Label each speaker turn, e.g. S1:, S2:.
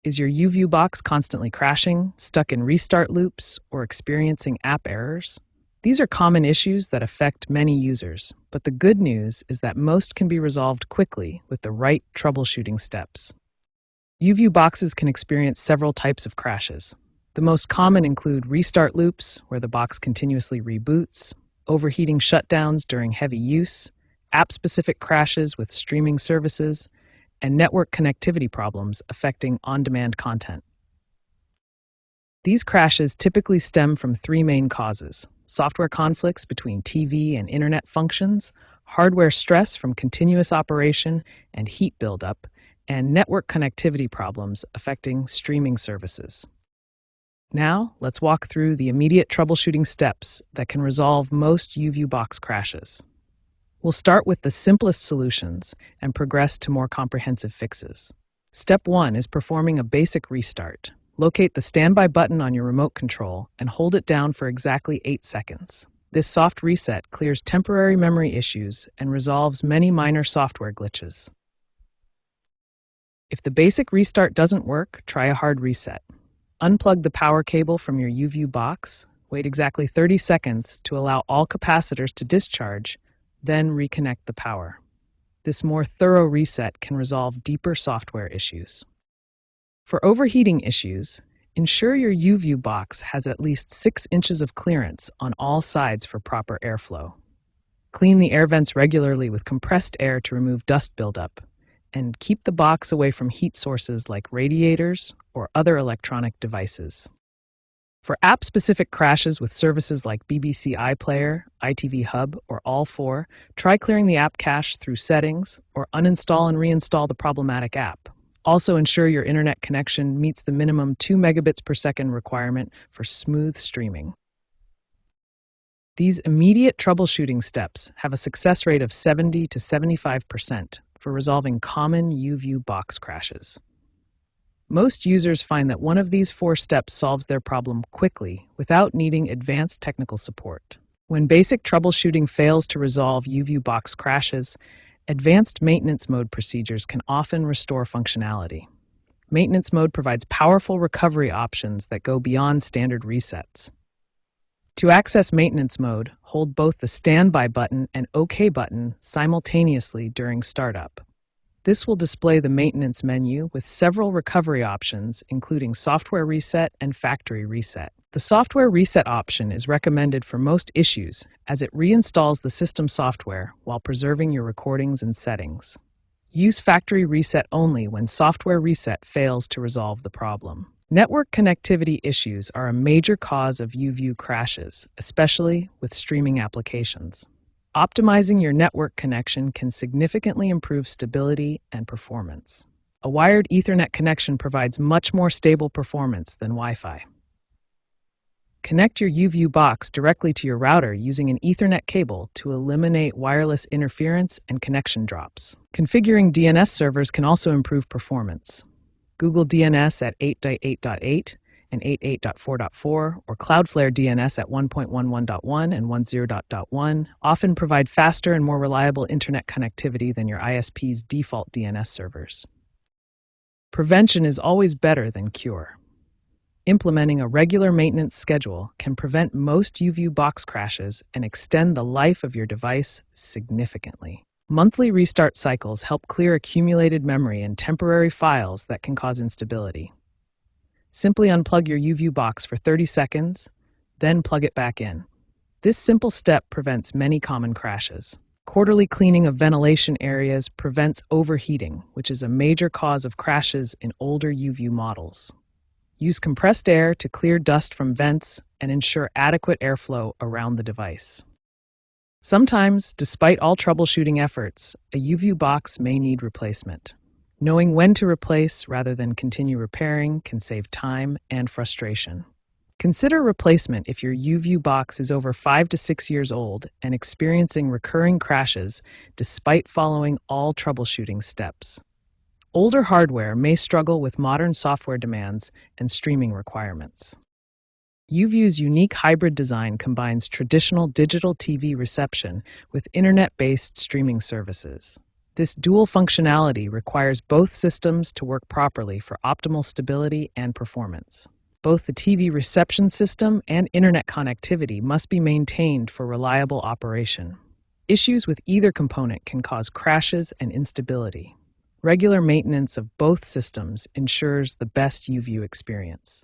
S1: Is your YouView box constantly crashing, stuck in restart loops, or experiencing app errors? These are common issues that affect many users, but the good news is that most can be resolved quickly with the right troubleshooting steps. YouView boxes can experience several types of crashes. The most common include restart loops, where the box continuously reboots, overheating shutdowns during heavy use, app-specific crashes with streaming services, and network connectivity problems affecting on-demand content. These crashes typically stem from three main causes: software conflicts between TV and internet functions, hardware stress from continuous operation and heat buildup, and network connectivity problems affecting streaming services. Now, let's walk through the immediate troubleshooting steps that can resolve most YouView box crashes. We'll start with the simplest solutions and progress to more comprehensive fixes. Step 1 is performing a basic restart. Locate the standby button on your remote control and hold it down for exactly 8 seconds. This soft reset clears temporary memory issues and resolves many minor software glitches. If the basic restart doesn't work, try a hard reset. Unplug the power cable from your YouView box, wait exactly 30 seconds to allow all capacitors to discharge, then reconnect the power. This more thorough reset can resolve deeper software issues. For overheating issues, ensure your YouView box has at least 6 inches of clearance on all sides for proper airflow. Clean the air vents regularly with compressed air to remove dust buildup, and keep the box away from heat sources like radiators or other electronic devices. For app-specific crashes with services like BBC iPlayer, ITV Hub, or all four, try clearing the app cache through settings or uninstall and reinstall the problematic app. Also ensure your internet connection meets the minimum 2 megabits per second requirement for smooth streaming. These immediate troubleshooting steps have a success rate of 70 to 75% for resolving common YouView box crashes. Most users find that one of these 4 steps solves their problem quickly without needing advanced technical support. When basic troubleshooting fails to resolve YouView box crashes, advanced maintenance mode procedures can often restore functionality. Maintenance mode provides powerful recovery options that go beyond standard resets. To access maintenance mode, hold both the standby button and OK button simultaneously during startup. This will display the maintenance menu with several recovery options, including software reset and factory reset. The software reset option is recommended for most issues as it reinstalls the system software while preserving your recordings and settings. Use factory reset only when software reset fails to resolve the problem. Network connectivity issues are a major cause of YouView crashes, especially with streaming applications. Optimizing your network connection can significantly improve stability and performance. A wired Ethernet connection provides much more stable performance than Wi-Fi. Connect your YouView box directly to your router using an Ethernet cable to eliminate wireless interference and connection drops. Configuring DNS servers can also improve performance. Google DNS at 8.8.8 and 8.8.4.4 or Cloudflare DNS at 1.11.1 and 10.1 often provide faster and more reliable internet connectivity than your ISP's default DNS servers. Prevention is always better than cure. Implementing a regular maintenance schedule can prevent most YouView box crashes and extend the life of your device significantly. Monthly restart cycles help clear accumulated memory and temporary files that can cause instability. Simply unplug your YouView box for 30 seconds, then plug it back in. This simple step prevents many common crashes. Quarterly cleaning of ventilation areas prevents overheating, which is a major cause of crashes in older YouView models. Use compressed air to clear dust from vents and ensure adequate airflow around the device. Sometimes, despite all troubleshooting efforts, a YouView box may need replacement. Knowing when to replace rather than continue repairing can save time and frustration. Consider replacement if your YouView box is over 5 to 6 years old and experiencing recurring crashes despite following all troubleshooting steps. Older hardware may struggle with modern software demands and streaming requirements. YouView's unique hybrid design combines traditional digital TV reception with internet-based streaming services. This dual functionality requires both systems to work properly for optimal stability and performance. Both the TV reception system and internet connectivity must be maintained for reliable operation. Issues with either component can cause crashes and instability. Regular maintenance of both systems ensures the best YouView experience.